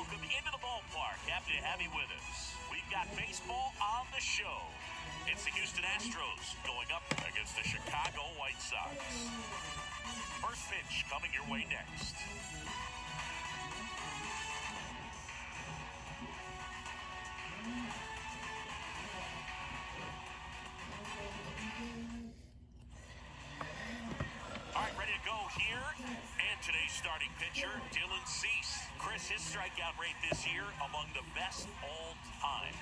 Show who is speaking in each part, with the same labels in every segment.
Speaker 1: welcome into the ballpark. Happy to have you with us. We've got baseball on the show. It's the Houston Astros going up against the Chicago White Sox. First pitch coming your way next. All right, ready to go here. And today's starting pitcher, Dylan Cease. Chris, his strikeout rate this year among the best all time.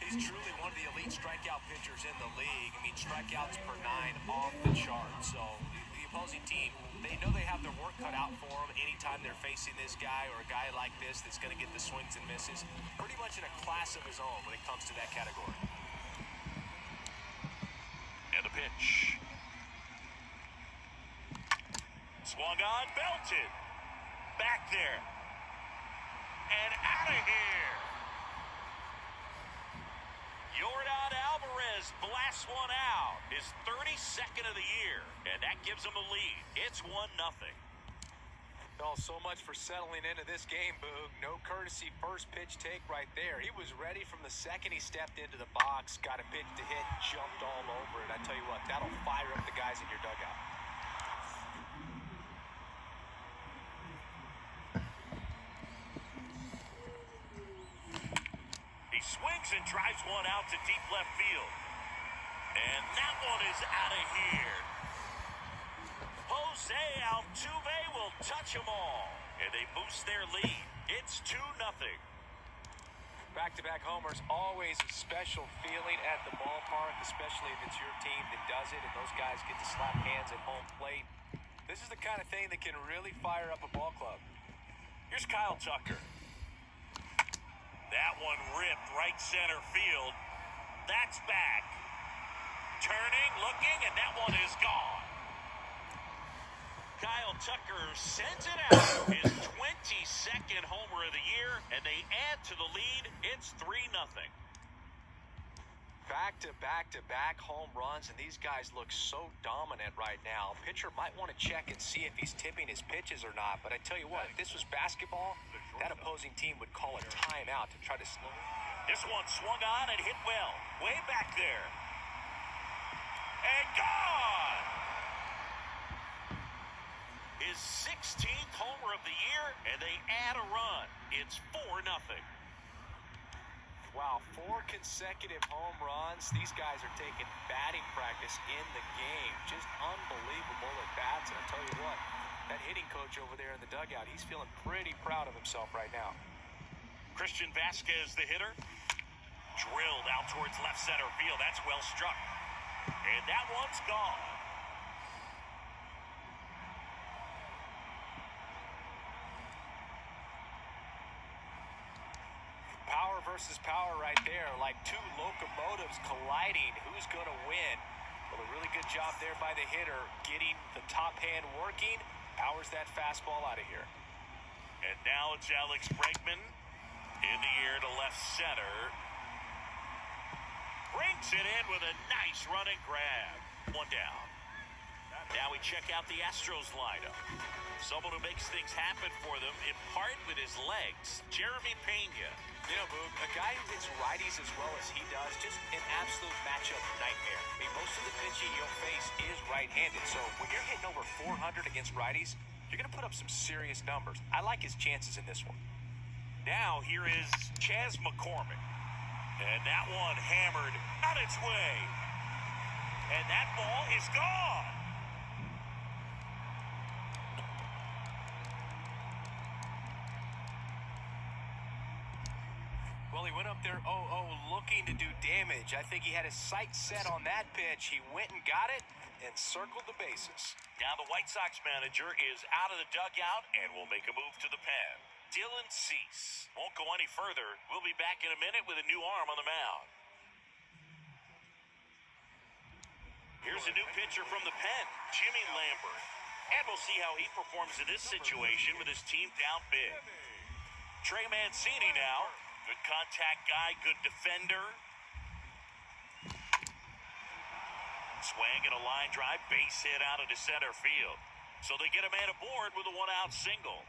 Speaker 2: He's truly one of the elite strikeout pitchers in the league. I mean, strikeouts per 9 off the chart. So the opposing team, they know they have their work cut out for them anytime they're facing this guy or a guy like this that's going to get the swings and misses. Pretty much in a class of his own when it comes to that category.
Speaker 1: And the pitch. Swung on, belted. Back there. And out of here. Yordan Alvarez blasts one out. His 32nd of the year. And that gives him a lead. It's 1-0.
Speaker 2: Oh, so much for settling into this game, Boog. No courtesy first pitch take right there. He was ready from the second he stepped into the box, got a pitch to hit, jumped all over it. I tell you what, that'll fire up the guys in your dugout.
Speaker 1: Swings and drives one out to deep left field. And that one is out of here. Jose Altuve will touch them all. And they boost their lead. It's 2-0.
Speaker 2: Back-to-back homers, always a special feeling at the ballpark, especially if it's your team that does it and those guys get to slap hands at home plate. This is the kind of thing that can really fire up a ball club.
Speaker 1: Here's Kyle Tucker. That one ripped right center field. That's back. Turning, looking, and that one is gone. Kyle Tucker sends it out. His 22nd homer of the year, and they add to the lead. It's 3-0.
Speaker 2: Back-to-back-to-back home runs, and these guys look so dominant right now. Pitcher might want to check and see if he's tipping his pitches or not, but I tell you what, if this was basketball, that opposing team would call a timeout to try to slow it.
Speaker 1: This one swung on and hit well. Way back there. And gone! His 16th homer of the year, and they add a run. It's 4-0.
Speaker 2: Wow, 4 consecutive home runs. These guys are taking batting practice in the game. Just unbelievable at bats. And I tell you what, that hitting coach over there in the dugout, he's feeling pretty proud of himself right now.
Speaker 1: Christian Vasquez, the hitter. Drilled out towards left center field. That's well struck. And that one's gone.
Speaker 2: Power versus power right there, like two locomotives colliding. Who's going to win? Well, a really good job there by the hitter, getting the top hand working. Powers that fastball out of here.
Speaker 1: And now it's Alex Bregman in the air to left center. Brings it in with a nice running grab. One down. Now we check out the Astros lineup. Someone who makes things happen for them, in part with his legs, Jeremy Pena.
Speaker 2: You know, Boog, a guy who hits righties as well as he does, just an absolute matchup nightmare. I mean, most of the pitching you'll face is right-handed, so when you're hitting over 400 against righties, you're going to put up some serious numbers. I like his chances in this one.
Speaker 1: Now here is Chas McCormick. And that one hammered on its way. And that ball is gone.
Speaker 2: Well, he went up there 0-0 looking to do damage. I think he had his sights set on that pitch. He went and got it and circled the bases.
Speaker 1: Now the White Sox manager is out of the dugout and will make a move to the pen. Dylan Cease won't go any further. We'll be back in a minute with a new arm on the mound. Here's a new pitcher from the pen, Jimmy Lambert. And we'll see how he performs in this situation with his team down big. Trey Mancini now. Good contact guy, good defender. Swing and a line drive, base hit out into center field. So they get a man aboard with a one-out single.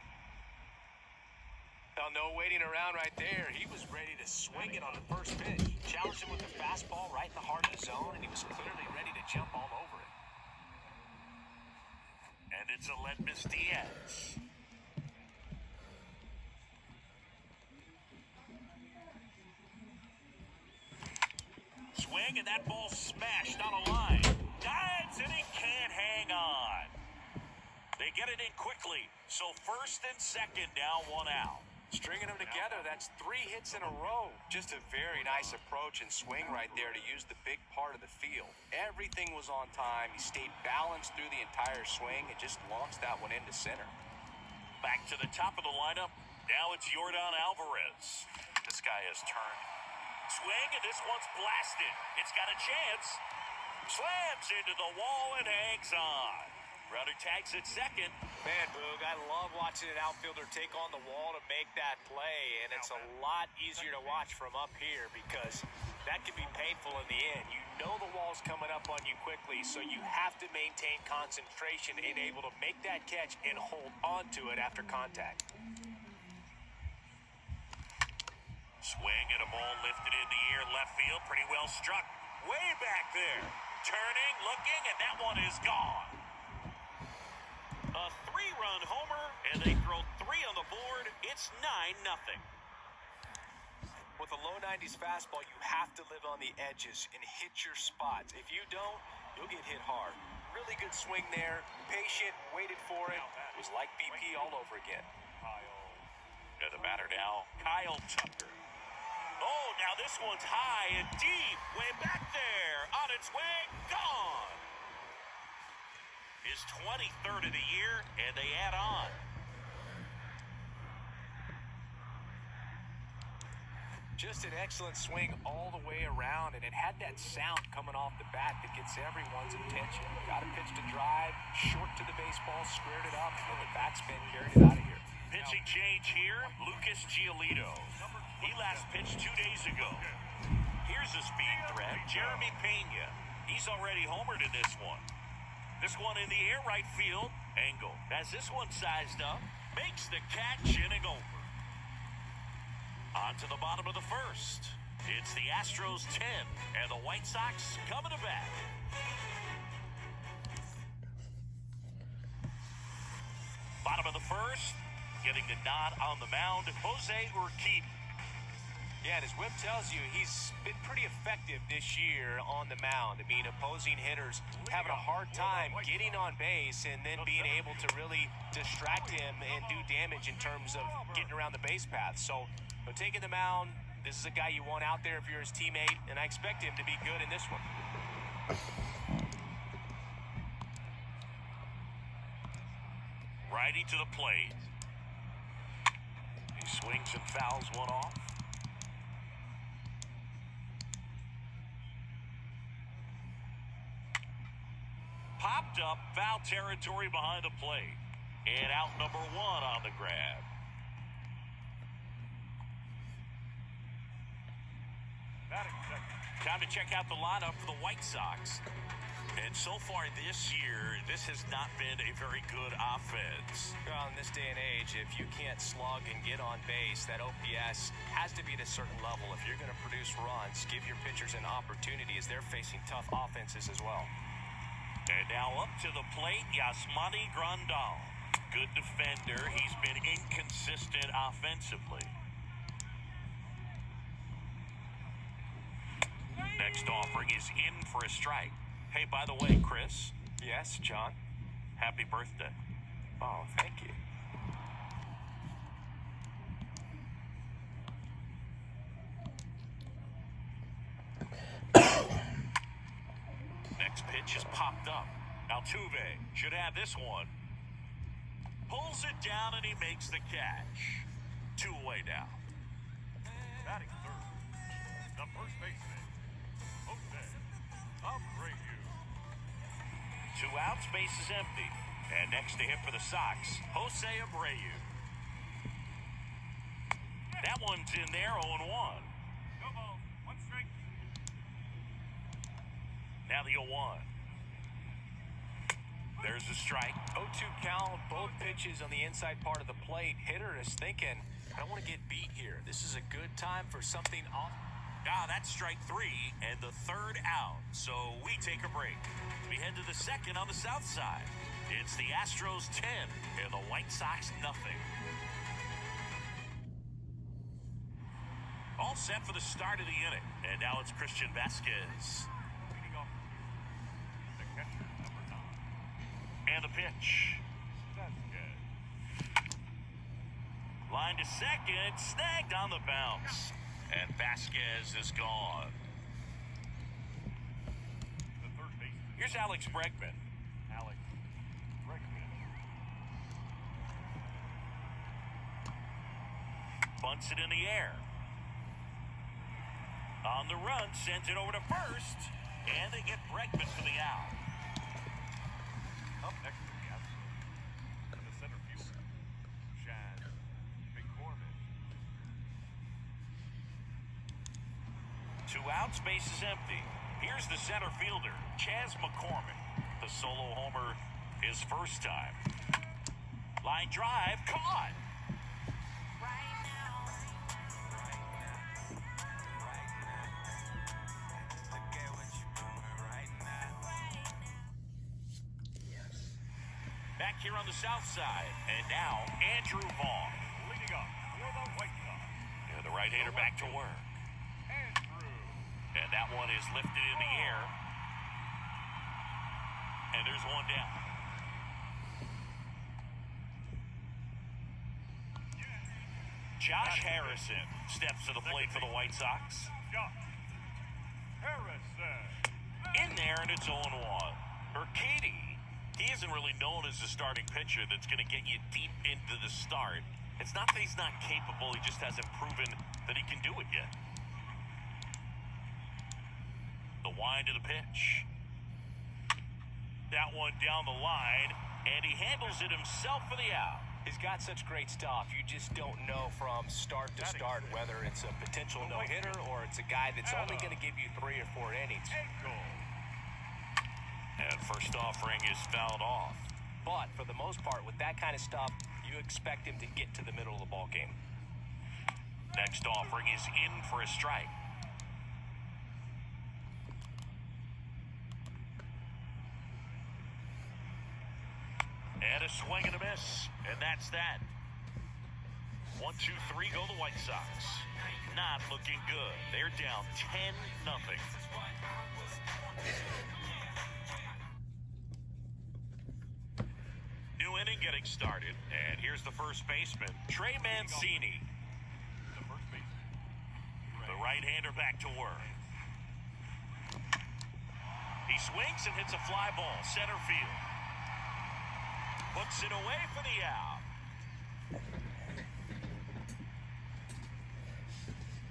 Speaker 2: Well, no waiting around right there. He was ready to swing it on the first pitch. Challenged him with the fastball right in the heart of the zone, and he was clearly ready to jump all over it.
Speaker 1: And it's Aledmys Diaz. Swing, and that ball smashed on a line. Dives, and he can't hang on. They get it in quickly, so first and second now, one out.
Speaker 2: Stringing them together, that's 3 hits in a row. Just a very nice approach and swing right there to use the big part of the field. Everything was on time. He stayed balanced through the entire swing and just launched that one into center.
Speaker 1: Back to the top of the lineup. Now it's Yordan Alvarez. This guy has turned. Swing, and this one's blasted. It's got a chance. Slams into the wall and hangs on. Runner tags at second.
Speaker 2: Man, Boog, I love watching an outfielder take on the wall to make that play, and it's a lot easier to watch from up here because that can be painful in the end. You know the wall's coming up on you quickly, so you have to maintain concentration and able to make that catch and hold on to it after contact.
Speaker 1: Swing and a ball lifted in the air, left field, pretty well struck. Way back there. Turning, looking, and that one is gone. A 3-run homer, and they throw 3 on the board. It's 9-0.
Speaker 2: With a low 90s fastball, you have to live on the edges and hit your spots. If you don't, you'll get hit hard. Really good swing there. Patient, waited for it. It was like BP all over again.
Speaker 1: And the batter now, Kyle Tucker. Oh, now this one's high and deep. Way back there. On its way, gone. His 23rd of the year, and they add on.
Speaker 2: Just an excellent swing all the way around, and it had that sound coming off the bat that gets everyone's attention. Got a pitch to drive, short to the baseball, squared it up, and the backspin carried it out of here.
Speaker 1: Pitching change here, Lucas Giolito. He last pitched 2 days ago. Here's a speed threat, Jeremy Pena. He's already homered in this one. This one in the air, right field. Engel has this one sized up. Makes the catch, inning over. On to the bottom of the first. It's the Astros 10, and the White Sox coming to bat. Bottom of the first, getting the nod on the mound, Jose Urquidy.
Speaker 2: Yeah, and as Whip tells you, he's been pretty effective this year on the mound. I mean, opposing hitters having a hard time getting on base and then being able to really distract him and do damage in terms of getting around the base path. So, taking the mound, this is a guy you want out there if you're his teammate, and I expect him to be good in this one.
Speaker 1: Righty to the plate. He swings and fouls one off. Popped up, foul territory behind the plate. And out number 1 on the grab. Time to check out the lineup for the White Sox. And so far this year, this has not been a very good offense.
Speaker 2: Well, in this day and age, if you can't slug and get on base, that OPS has to be at a certain level. If you're going to produce runs, give your pitchers an opportunity as they're facing tough offenses as well.
Speaker 1: And now up to the plate, Yasmani Grandal. Good defender. He's been inconsistent offensively. Next offering is in for a strike. Hey, by the way, Chris.
Speaker 2: Yes, John?
Speaker 1: Happy birthday.
Speaker 2: Oh, thank you.
Speaker 1: Next pitch is popped up. Altuve should have this one. Pulls it down and he makes the catch. 2 away now.
Speaker 3: Batting third, the first baseman, Jose Abreu.
Speaker 1: 2 outs, base is empty. And next to him for the Sox, Jose Abreu. That one's in there, 0-1.
Speaker 3: No ball, 1 strike.
Speaker 1: Now the 0-1. There's a strike.
Speaker 2: 0-2 count, both pitches on the inside part of the plate. Hitter is thinking, I don't want to get beat here. This is a good time for something off.
Speaker 1: That's strike 3 and the third out. So we take a break. We head to the second on the south side. It's the Astros 10 and the White Sox nothing. All set for the start of the inning. And now it's Christian Vasquez.
Speaker 3: Leading off the catcher, number 9.
Speaker 1: And the pitch.
Speaker 3: Vasquez.
Speaker 1: Line to second, snagged on the bounce. And Vasquez is gone.
Speaker 3: The third baseman,
Speaker 1: Here's Alex Bregman.
Speaker 3: Alex Bregman.
Speaker 1: Bunts it in the air. On the run, sends it over to first. And they get Bregman for the out.
Speaker 3: Up next to the Astros. In the center field, Chad McCormick.
Speaker 1: 2 outs, base is empty. Here's the center fielder, Chaz McCormick. The solo homer his first time. Line drive, caught. Back here on the south side. And now, Andrew Vaughn.
Speaker 3: Leading up for the White Sox,
Speaker 1: The right-hander back to work.
Speaker 3: Andrew.
Speaker 1: And that one is lifted in the air. And there's one down. Josh Harrison steps to the plate for the White Sox.
Speaker 3: Josh Harrison.
Speaker 1: In there, and it's 0-1. Urquidy, he isn't really known as a starting pitcher that's going to get you deep into the start. It's not that he's not capable, he just hasn't proven that he can do it yet. The wind of the pitch. That one down the line, and he handles it himself for the out.
Speaker 2: He's got such great stuff. You just don't know from start to start whether it's a potential no-hitter or it's a guy that's only going to give you 3 or 4 innings.
Speaker 1: And first offering is fouled off.
Speaker 2: But for the most part, with that kind of stuff, you expect him to get to the middle of the ball game.
Speaker 1: Next offering is in for a strike. And a swing and a miss. And that's that. 1, 2, 3 go the White Sox. Not looking good. They're down 10-0. New inning getting started. And here's the first baseman, Trey Mancini.
Speaker 3: The first baseman.
Speaker 1: The right-hander back to work. He swings and hits a fly ball, center field. Puts it away for the out.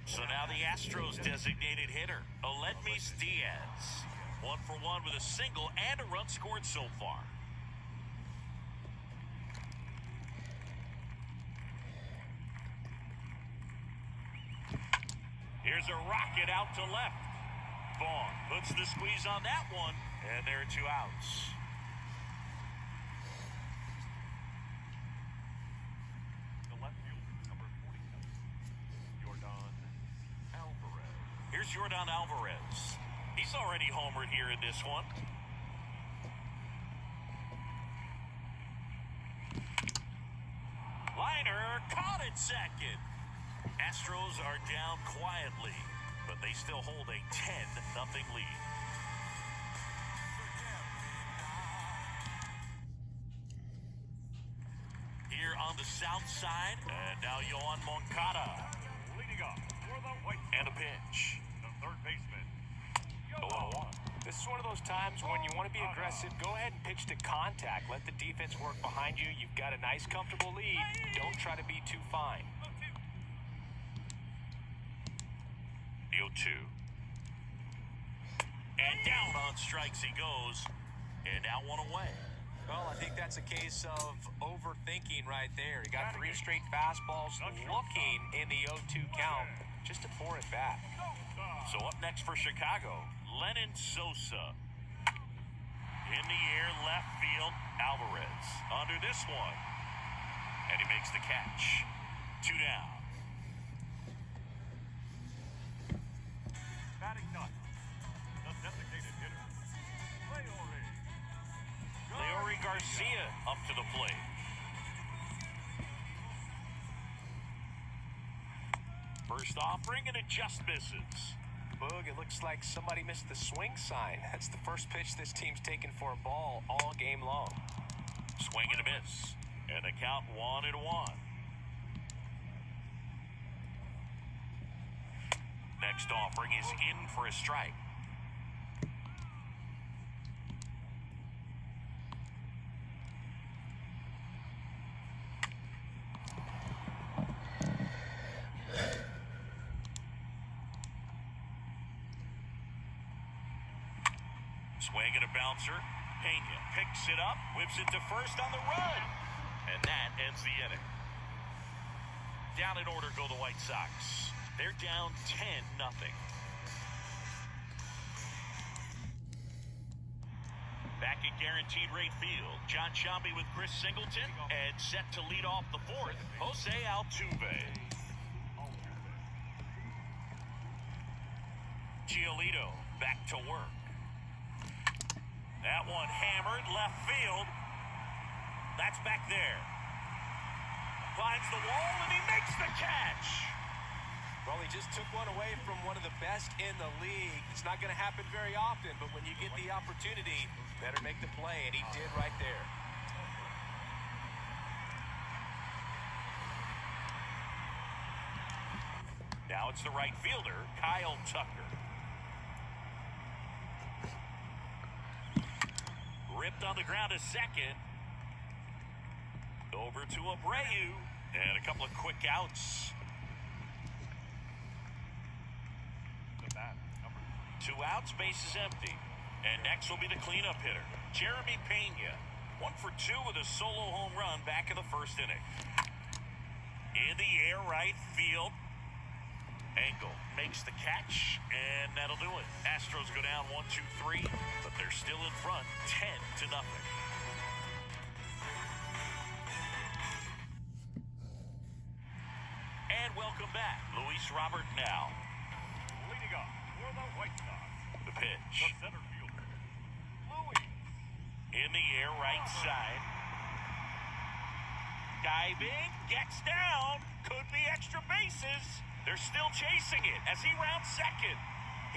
Speaker 1: So now the Astros designated hitter, Ilinois Diaz. 1 for 1 with a single and a run scored so far. Here's a rocket out to left. Vaughn puts the squeeze on that one, and there are 2 outs.
Speaker 3: The left fielder, number 47, Jordan Alvarez.
Speaker 1: Here's Jordan Alvarez. He's already homered here in this one. Liner caught at second. Astros are down quietly, but they still hold a 10-0 lead. Here on the south side, and now Yohan Moncada.
Speaker 3: Leading up for the White Sox,
Speaker 1: And a pitch.
Speaker 3: the third baseman,
Speaker 1: 0-1.
Speaker 2: This is one of those times when you want to be aggressive, go ahead and pitch to contact. Let the defense work behind you. You've got a nice, comfortable lead. Don't try to be too fine.
Speaker 1: The 0-2. And down on strikes he goes. And now 1 away.
Speaker 2: Well, I think that's a case of overthinking right there. He got 3 straight fastballs looking in the 0-2 count just to pour it back.
Speaker 1: So up next for Chicago, Lenyn Sosa. In the air, left field, Alvarez under this one. And he makes the catch. 2 down.
Speaker 3: Batting ninth, the designated hitter,
Speaker 1: Leori Garcia up to the plate. First offering and it just misses.
Speaker 2: Boog, it looks like somebody missed the swing sign. That's the first pitch this team's taken for a ball all game long.
Speaker 1: Swing and a miss. And the count 1-1. Next offering is in for a strike. Swing and a bouncer. Pena picks it up, whips it to first on the run. And that ends the inning. Down in order go the White Sox. They're down 10-0. Back at guaranteed rate field, John Sciambi with Chris Singleton, and set to lead off the fourth, Jose Altuve. Giolito back to work. That one hammered left field. That's back there. Finds the wall and he makes the catch.
Speaker 2: Well, he just took one away from one of the best in the league. It's not going to happen very often, but when you get the opportunity, better make the play, and he did right there.
Speaker 1: Now it's the right fielder, Kyle Tucker. Ripped on the ground a second. Over to Abreu. And a couple of quick outs.
Speaker 3: the bat, number
Speaker 1: 2 outs, base is empty. And next will be the cleanup hitter, Jeremy Pena. 1 for 2 with a solo home run back in the first inning. In the air, right field. Engel makes the catch, and that'll do it. Astros go down 1-2-3, but they're still in front 10-0. And welcome back. Luis Robert now.
Speaker 3: leading up for the White Sox.
Speaker 1: The
Speaker 3: The
Speaker 1: pitch.
Speaker 3: center fielder, Louis.
Speaker 1: In the air, right side. Diving, gets down. Could be extra bases. They're still chasing it as he rounds second.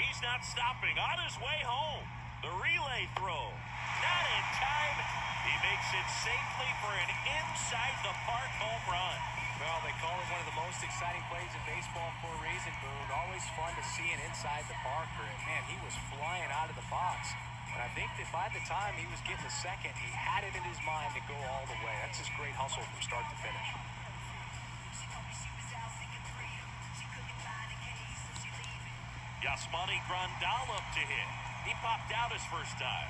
Speaker 1: He's not stopping. On his way home. The relay throw. Not in time. He makes it safely for an inside-the-park home run.
Speaker 2: Well, they call it one of the most exciting plays in baseball for a reason, Boone. Always fun to see an inside-the-parker. And, man, he was flying out of the box. And I think that by the time he was getting to second, he had it in his mind to go all the way. That's just great hustle from start to finish.
Speaker 1: Yasmani Grandal up to hit. He popped out his first time.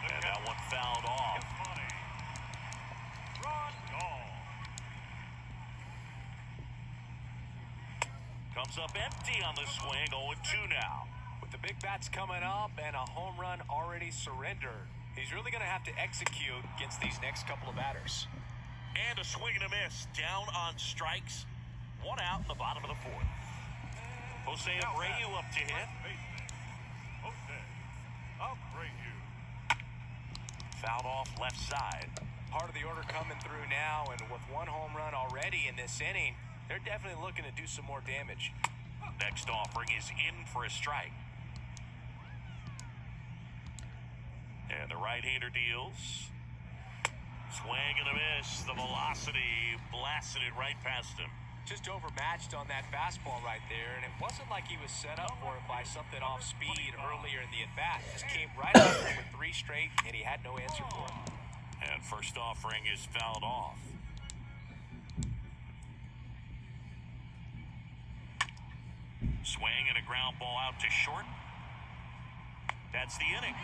Speaker 1: And that one fouled off.
Speaker 3: Yasmani Grandal.
Speaker 1: Comes up empty on the swing, 0-2 now.
Speaker 2: With the big bats coming up and a home run already surrendered, he's really going to have to execute against these next couple of batters.
Speaker 1: And a swing and a miss. Down on strikes. 1 out in the bottom of the fourth. Jose Abreu up to hit.
Speaker 3: Jose Abreu.
Speaker 1: Fouled off left side.
Speaker 2: Part of the order coming through now, and with 1 home run already in this inning, they're definitely looking to do some more damage.
Speaker 1: Next offering is in for a strike. And the right-hander deals. Swing and a miss. The velocity blasted it right past him.
Speaker 2: Just overmatched on that fastball right there, and it wasn't like he was set up for it by something off speed earlier in the at-bat. Just came right out there with 3 straight, and he had no answer for it.
Speaker 1: And first offering is fouled off. Swing and a ground ball out to short. That's the inning.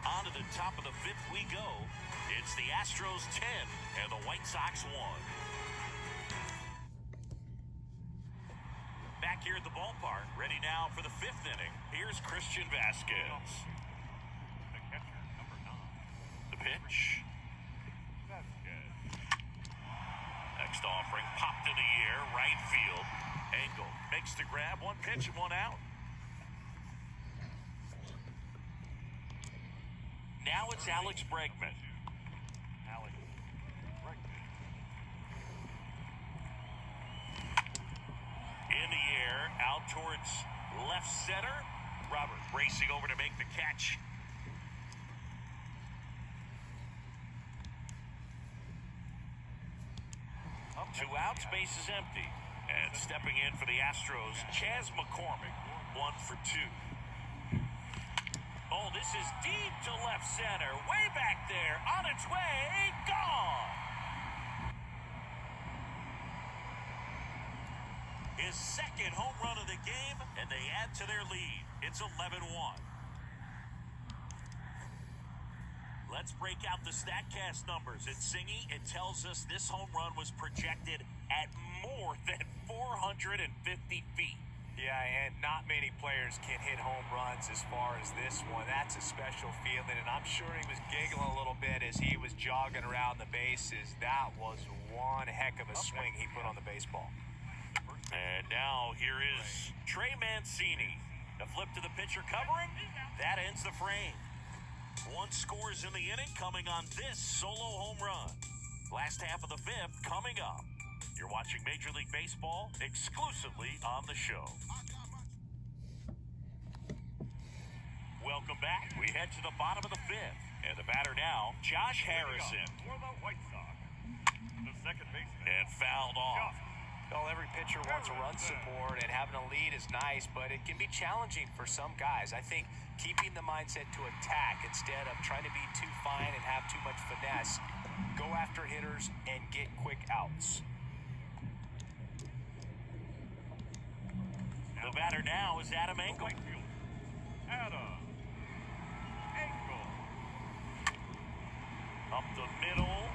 Speaker 1: On to the top of the 5th we go. It's the Astros 10 and the White Sox 1. Back here at the ballpark, Ready now for the 5th inning. Here's Christian Vasquez.
Speaker 3: The catcher, number 9.
Speaker 1: The pitch.
Speaker 3: Vasquez.
Speaker 1: Next offering, popped in the air, right field. Engel makes the grab, 1 pitch and 1 out. Now it's Alex Bregman.
Speaker 3: Alex Bregman.
Speaker 1: In the air, out towards left center. Robert racing over to make the catch. Up 2 outs, base is empty. And stepping in for the Astros, Chas McCormick, 1 for 2. Oh, this is deep to left center. Way back there. On its way. Gone. His 2nd home run of the game, and they add to their lead. It's 11-1. Let's break out the StatCast numbers. At Singy, it tells us this home run was projected at more than 450 feet.
Speaker 2: Yeah, and not many players can hit home runs as far as this one. That's a special feeling, and I'm sure he was giggling a little bit as he was jogging around the bases. That was one heck of a swing he put on the baseball.
Speaker 1: And now here is Trey Mancini. The flip to the pitcher covering. That ends the frame. 1 scores in the inning coming on this solo home run. Last half of the 5th coming up. You're watching Major League Baseball exclusively on the show. Welcome back. We head to the bottom of the 5th. And the batter now, Josh Harrison.
Speaker 3: For the White Sox. The second baseman.
Speaker 1: And fouled off.
Speaker 2: Well, every pitcher wants a run support, and having a lead is nice, but it can be challenging for some guys. I think keeping the mindset to attack instead of trying to be too fine and have too much finesse, go after hitters and get quick outs.
Speaker 1: The batter now is Adam Engel.
Speaker 3: Adam Engel.
Speaker 1: Up the middle.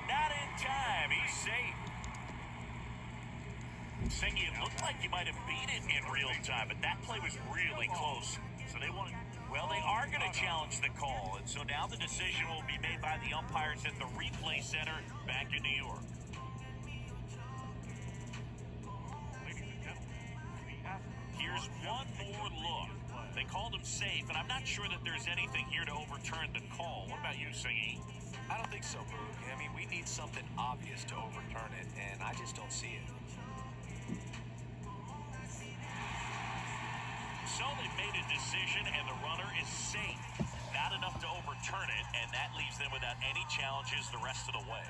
Speaker 1: Not in time. He's safe. Singy, it looked like you might have beat it in real time, but that play was really close. So they want to, well, they are going to challenge the call. And so now the decision will be made by the umpires at the replay center back in New York. Here's one more look. They called him safe, and I'm not sure that there's anything here to overturn the call. What about you, Singy?
Speaker 2: I don't think so, Boog. I mean, we need something obvious to overturn it, and I just don't see it.
Speaker 1: So they've made a decision, and the runner is safe. Not enough to overturn it, and that leaves them without any challenges the rest of the way.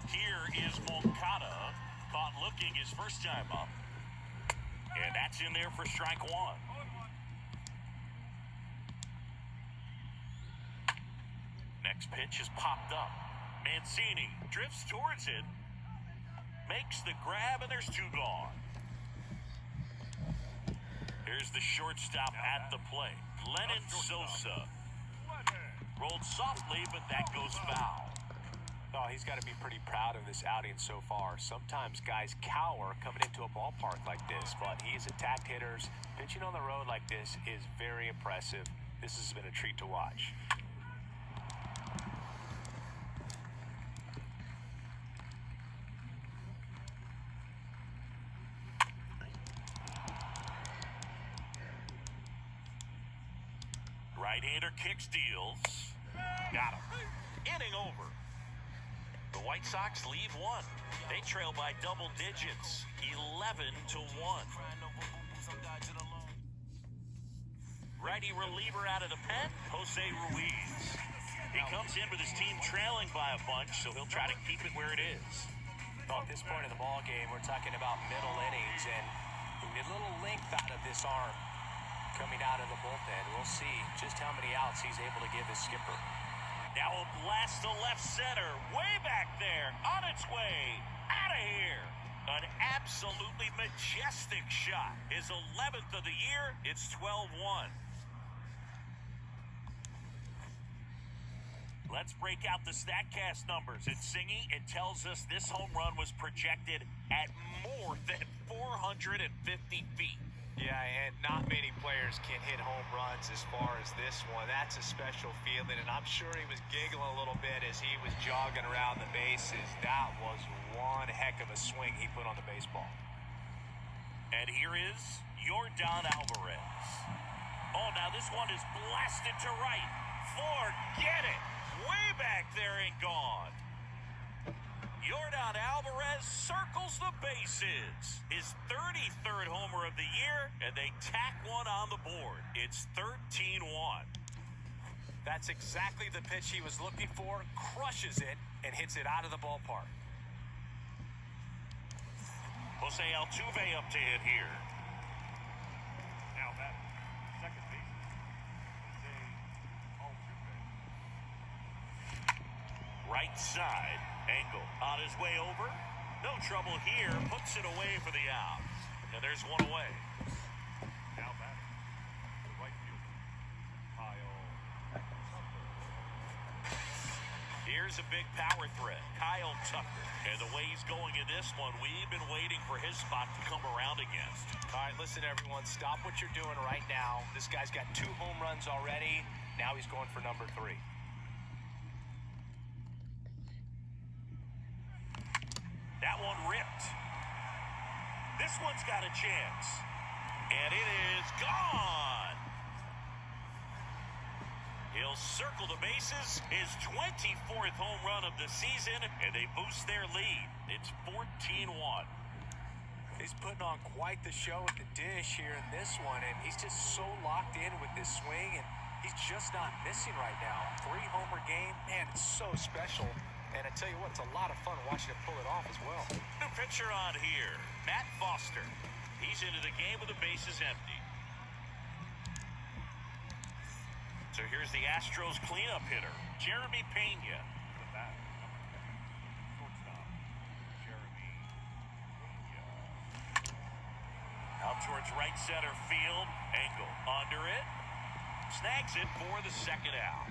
Speaker 1: Here is Moncada, caught looking his first time up. And that's in there for strike 1. Next pitch is popped up. Mancini drifts towards it. Makes the grab, and there's 2 gone. Here's the shortstop at the plate. Lennon Sosa. Rolled softly, but that goes foul.
Speaker 2: Oh, he's got to be pretty proud of this outing so far. Sometimes guys cower coming into a ballpark like this, but he's attacked hitters. Pitching on the road like this is very impressive. This has been a treat to watch.
Speaker 1: Right-hander kicks, deals. Got him. Inning over. The White Sox leave 1. They trail by double digits, 11-1. Righty reliever out of the pen, Jose Ruiz. He comes in with his team trailing by a bunch, so he'll try to keep it where it is.
Speaker 2: Well, at this point in the ball game, we're talking about middle innings, and a little length out of this arm coming out of the bullpen. We'll see just how many outs he's able to give his skipper.
Speaker 1: Now a blast to left center, way back there, on its way, out of here. An absolutely majestic shot. His 11th of the year, it's 12-1. Let's break out the StatCast numbers. It's Singy. It tells us this home run was projected at more than 450 feet.
Speaker 2: Yeah, and not many players can hit home runs as far as this one. That's a special feeling, and I'm sure he was giggling a little bit as he was jogging around the bases. That was one heck of a swing he put on the baseball.
Speaker 1: And here is Yordan Alvarez. Oh, now this one is blasted to right. Forget it. Way back there and gone. Yordan Alvarez circles the bases. His 33rd homer of the year, and they tack one on the board. It's 13-1.
Speaker 2: That's exactly the pitch he was looking for, crushes it, and hits it out of the ballpark.
Speaker 1: Jose Altuve up to hit here.
Speaker 3: Now batting, second baseman, Jose Altuve.
Speaker 1: Right side, Engel on his way over. No trouble here, puts it away for the out. And there's one away.
Speaker 3: Now batting, the right fielder, Kyle Tucker.
Speaker 1: Here's a big power threat, Kyle Tucker. And the way he's going in this one, we've been waiting for his spot to come around against.
Speaker 2: All right, listen, everyone, stop what you're doing right now. This guy's got 2 home runs already. Now he's going for number 3.
Speaker 1: That one ripped. This one's got a chance. And it is gone. He'll circle the bases, his 24th home run of the season, and they boost their lead. It's 14-1.
Speaker 2: He's putting on quite the show at the dish here in this one, and he's just so locked in with this swing, and he's just not missing right now. 3-homer game, man, it's so special. And I tell you what, it's a lot of fun watching him pull it off as well.
Speaker 1: New pitcher on here, Matt Foster. He's into the game with the bases empty. So here's the Astros cleanup hitter, Jeremy Pena.
Speaker 3: The bat, number 10, shortstop, Jeremy Pena.
Speaker 1: Out towards right center field. Engel under it. Snags it for the second out.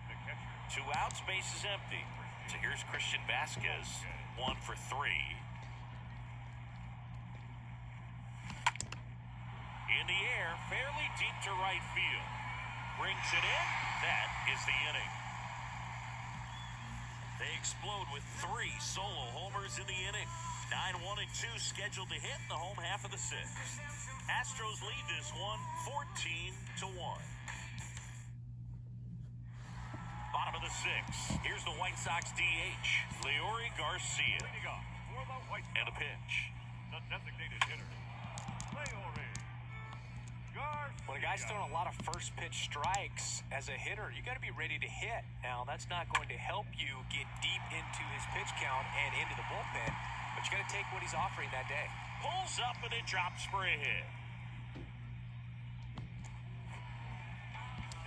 Speaker 3: The catcher,
Speaker 1: 2 outs, base is empty. So here's Christian Vasquez, 1 for 3. In the air, fairly deep to right field. Brings it in. That is the inning. They explode with 3 solo homers in the inning. 9-1 and 2 scheduled to hit in the home half of the 6th. Astros lead this one 14-1. Bottom of the 6th. Here's the White Sox DH, Leori Garcia.
Speaker 3: leading off for the White Sox.
Speaker 1: And a pitch.
Speaker 3: The designated hitter, Leori Garcia.
Speaker 2: When a guy's throwing a lot of first pitch strikes as a hitter, you got to be ready to hit. Now, that's not going to help you get deep into his pitch count and into the bullpen, but you got to take what he's offering that day.
Speaker 1: Pulls up and it drops for a hit.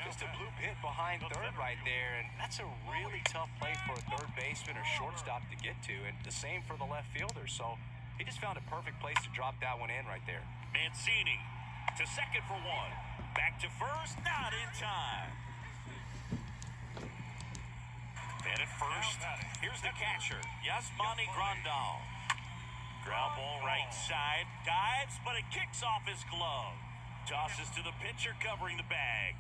Speaker 2: Just a bloop hit behind third right there, and that's a really tough play for a third baseman or shortstop to get to, and the same for the left fielder. So he just found a perfect place to drop that one in right there.
Speaker 1: Mancini to second for 1. Back to first, not in time. And at first, here's the catcher, Yasmani Grandal. Ground ball right side, dives, but it kicks off his glove. Tosses to the pitcher covering the bag.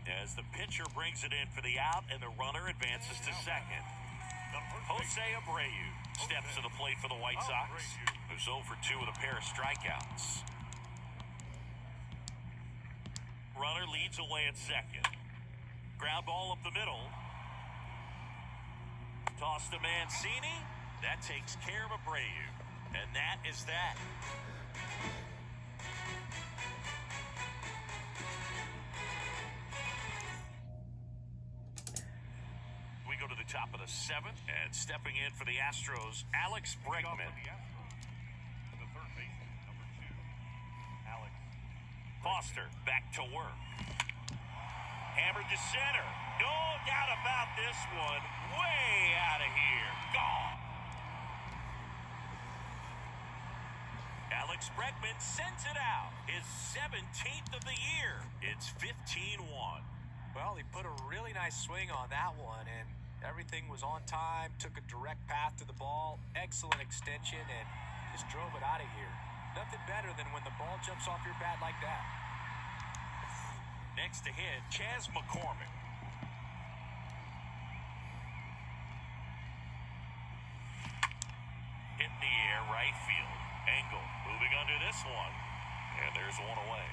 Speaker 1: As the pitcher brings it in for the out, and the runner advances to second. Jose Abreu steps to the plate for the White Sox, who's 0 for 2 with a pair of strikeouts. Runner leads away at second. Ground ball up the middle. Toss to Mancini. That takes care of Abreu. And that is that. We go to the top of the 7th, and stepping in for the Astros, Alex Bregman.
Speaker 3: The third baseman, number 2, Alex
Speaker 1: Foster back to work. Hammered to center. No doubt about this one. Way out of here. Gone. Alex Bregman sends it out. His 17th of the year. It's 15-1.
Speaker 2: Well, he put a really nice swing on that one, and everything was on time, took a direct path to the ball, excellent extension, and just drove it out of here. Nothing better than when the ball jumps off your bat like that.
Speaker 1: Next to hit, Chas McCormick. Hit in the air, right field. Engel moving under this one. And there's one away.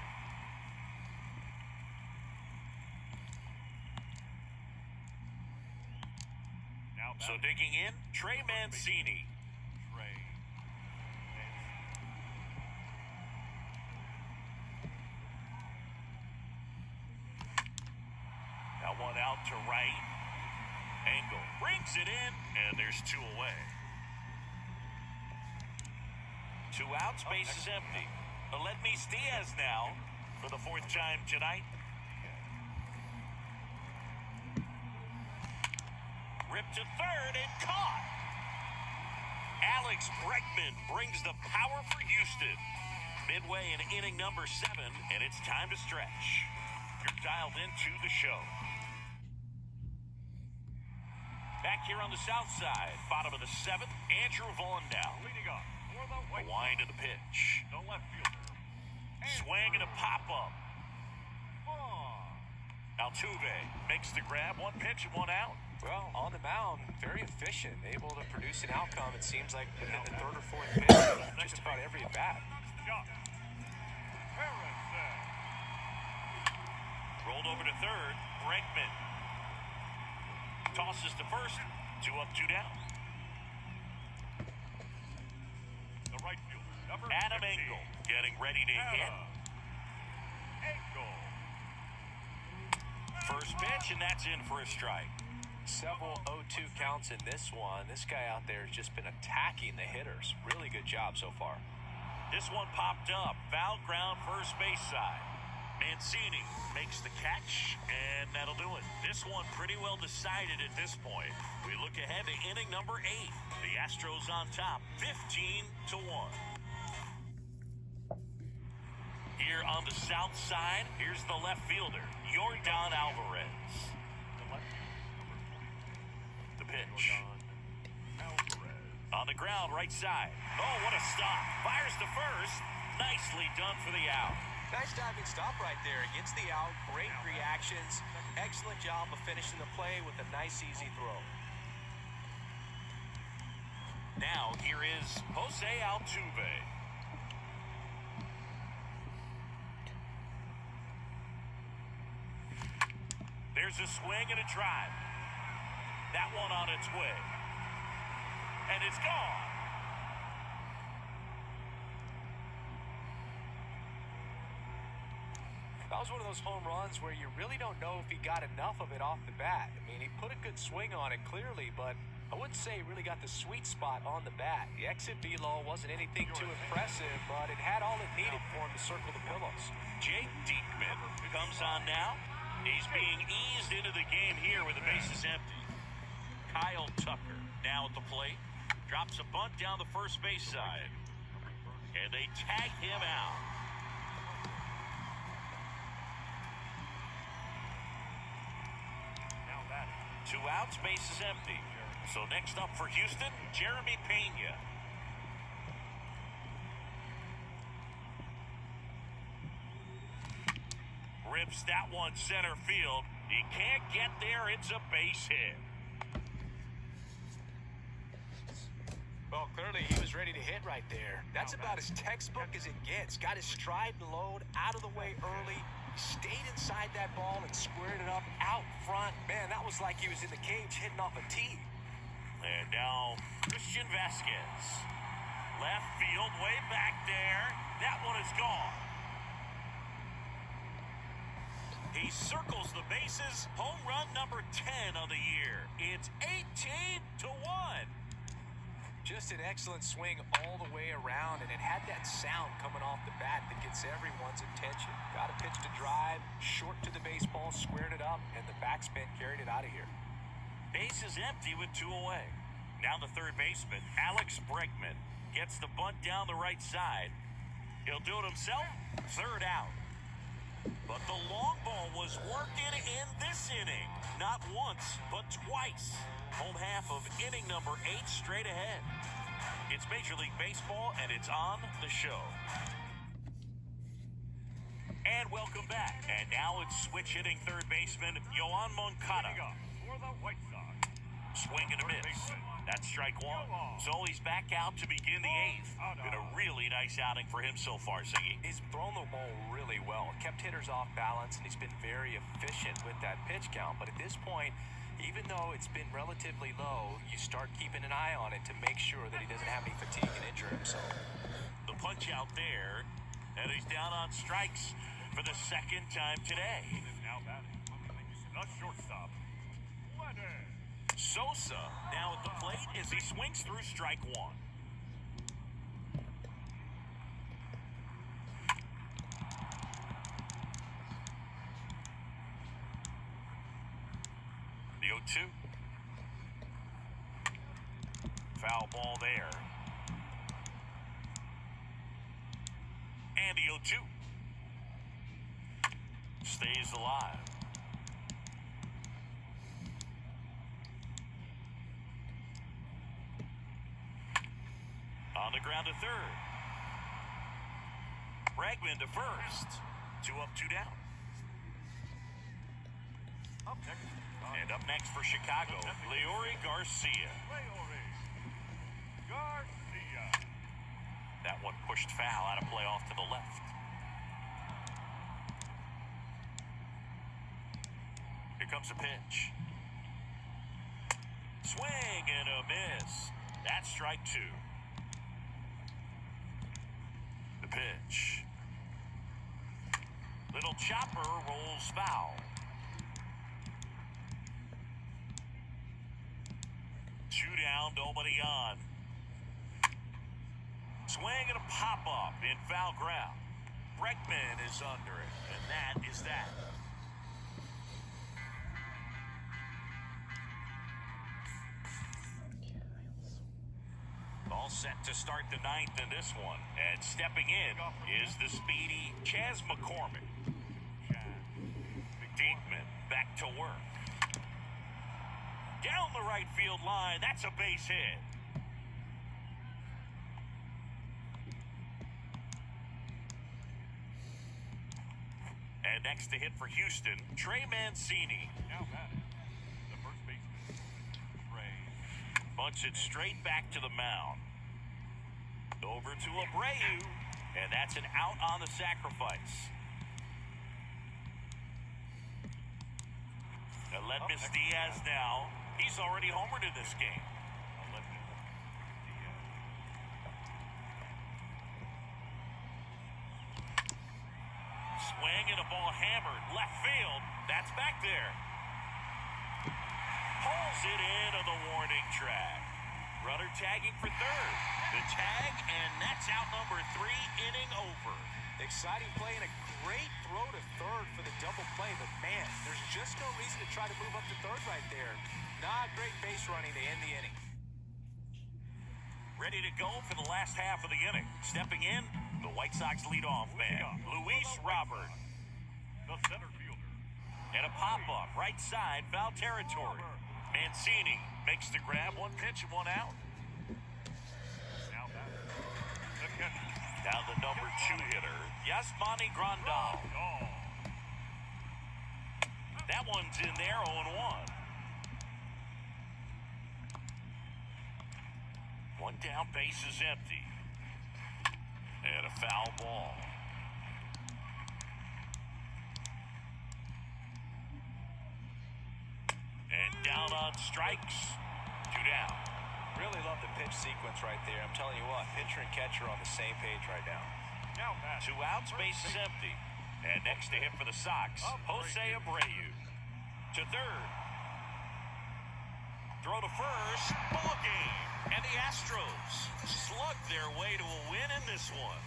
Speaker 3: Now
Speaker 1: So digging in, Trey Mancini.
Speaker 3: Trey
Speaker 1: Now one out to right. Engel brings it in, and there's two away. Two outs, base is empty. Ilinois Diaz now for the fourth time tonight. Ripped to third and caught. Alex Bregman brings the power for Houston. Midway in inning number 7, and it's time to stretch. You're dialed into the show. Back here on the south side, bottom of the 7th, Andrew Vaughn now.
Speaker 3: leading off for the
Speaker 1: A
Speaker 3: White
Speaker 1: wind of the pitch.
Speaker 3: the left fielder.
Speaker 1: Swing and a pop-up.
Speaker 3: Vaughn.
Speaker 1: Altuve makes the grab, one pitch and one out.
Speaker 2: Well, on the mound, very efficient, able to produce an outcome. It seems like within the third or fourth pitch, just about every at bat.
Speaker 3: Shot. Harrison.
Speaker 1: Rolled over to third, Bregman. Tosses to first, 2 up, 2 down.
Speaker 3: The right fielder. Number
Speaker 1: Adam
Speaker 3: 15.
Speaker 1: Engel getting ready to hit.
Speaker 3: Engel.
Speaker 1: First pitch, and that's in for a strike.
Speaker 2: Several 0-2 counts in this one. This guy out there has just been attacking the hitters. Really good job so far.
Speaker 1: This one popped up, foul ground, first base side. Mancini makes the catch, and that'll do it. This one pretty well decided at this point. We look ahead to inning number 8. The Astros on top, 15-1. Here on the south side, here's the left fielder, Yordan Alvarez.
Speaker 3: The left fielder.
Speaker 1: The pitch.
Speaker 3: Alvarez.
Speaker 1: On the ground, right side. Oh, what a stop. Fires to first. Nicely done for the out.
Speaker 2: Nice diving stop right there against the out. Great reactions. Excellent job of finishing the play with a nice, easy throw.
Speaker 1: Now, here is Jose Altuve. There's a swing and a drive. That one on its way. And it's gone.
Speaker 2: That was one of those home runs where you really don't know if he got enough of it off the bat. I mean, he put a good swing on it clearly, but I wouldn't say he really got the sweet spot on the bat. The exit velo wasn't anything too impressive, but it had all it needed for him to circle the pillows.
Speaker 1: Jake Diekman comes on now. He's being eased into the game here with the bases empty. Kyle Tucker now at the plate. Drops a bunt down the first base side. And they tag him out.
Speaker 3: Now batting.
Speaker 1: 2 outs, base is empty. So next up for Houston, Jeremy Pena. Rips that one center field. He can't get there. It's a base hit.
Speaker 2: Well, clearly he was ready to hit right there. That's about as textbook as it gets. Got his stride and load out of the way early. Stayed inside that ball and squared it up out front. Man, that was like he was in the cage hitting off a tee.
Speaker 1: And now Christian Vasquez. Left field, way back there. That one is gone. He circles the bases. Home run number 10 of the year. It's 18-1.
Speaker 2: Just an excellent swing all the way around, and it had that sound coming off the bat that gets everyone's attention. Got a pitch to drive, short to the baseball, squared it up, and the backspin carried it out of here.
Speaker 1: Base is empty with 2 away. Now the third baseman, Alex Bregman, gets the bunt down the right side. He'll do it himself. Third out. But the long ball was working in this inning. Not once, but twice. Home half of inning number 8 straight ahead. It's Major League Baseball, and it's on the show. And welcome back. And now it's switch hitting third baseman Yoan Moncada.
Speaker 3: For the White Sox.
Speaker 1: Swing and a miss. That's strike one. So he's back out to begin the 8th. Been a really nice outing for him so far, Siggy.
Speaker 2: He's thrown the ball really well, kept hitters off balance, and he's been very efficient with that pitch count. But at this point, even though it's been relatively low, you start keeping an eye on it to make sure that he doesn't have any fatigue and injure himself.
Speaker 1: The punch out there, and he's down on strikes for the second time today.
Speaker 3: Now batting. The shortstop. Leonard.
Speaker 1: Sosa now at the plate as he swings through strike one. The 0-2. Foul ball there. And the 0-2. Stays alive. On the ground to third. Bregman to first. 2 up, 2 down.
Speaker 3: Up next.
Speaker 1: And up next for Chicago, Leury Garcia.
Speaker 3: Garcia.
Speaker 1: That one pushed foul out of play off to the left. Here comes a pitch. Swing and a miss. That's strike 2. The pitch. Little chopper rolls foul. 2 down, nobody on. Swing and a pop-up in foul ground. Bregman is under it, and that is that. All set to start the 9th in this one. And stepping in is the speedy Chas McCormick. Diekman back to work. Down the right field line. That's a base hit. And next to hit for Houston, Trey Mancini.
Speaker 3: Now batting. The first baseman. Trey.
Speaker 1: Bunts it straight back to the mound. Over to Abreu, and that's an out on the sacrifice. Aledmys Diaz now. He's already homered in this game. Swing and a ball hammered. Left field. That's back there. Pulls it in on the warning track. Runner tagging for third. The tag, and that's out number 3, inning over.
Speaker 2: Exciting play and a great throw to third for the double play, but man, there's just no reason to try to move up to third right there. Not great base running to end the inning.
Speaker 1: Ready to go for the last half of the inning. Stepping in, the White Sox leadoff man, Luis Robert.
Speaker 3: The center fielder.
Speaker 1: And a pop-up, right side, foul territory. Mancini makes the grab, 1 pitch and 1 out.
Speaker 3: Now batting. The catcher.
Speaker 1: Down the number 2 hitter, Yasmani Grandal.
Speaker 3: Oh.
Speaker 1: That one's in there, 0-1. 1 down, base is empty. And a foul ball. And down on strikes. 2 down.
Speaker 2: Really love the pitch sequence right there. I'm telling you what, pitcher and catcher on the same page right now.
Speaker 3: Now batting.
Speaker 1: 2 outs, base is empty. And next to him for the Sox, Jose Abreu. To third. Throw to first. Ball game. And the Astros slugged their way to a win in this one.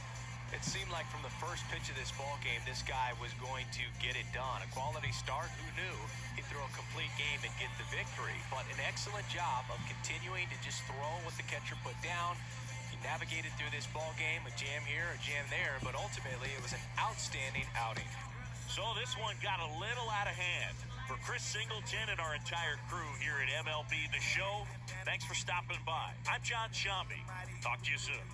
Speaker 2: It seemed like from the first pitch of this ball game, this guy was going to get it done. A quality start, who knew? He'd throw a complete game and get the victory. But an excellent job of continuing to just throw what the catcher put down. He navigated through this ball game, a jam here, a jam there, but ultimately it was an outstanding outing.
Speaker 1: So this one got a little out of hand. For Chris Singleton and our entire crew here at MLB The Show, thanks for stopping by. I'm John Shambi. Talk to you soon.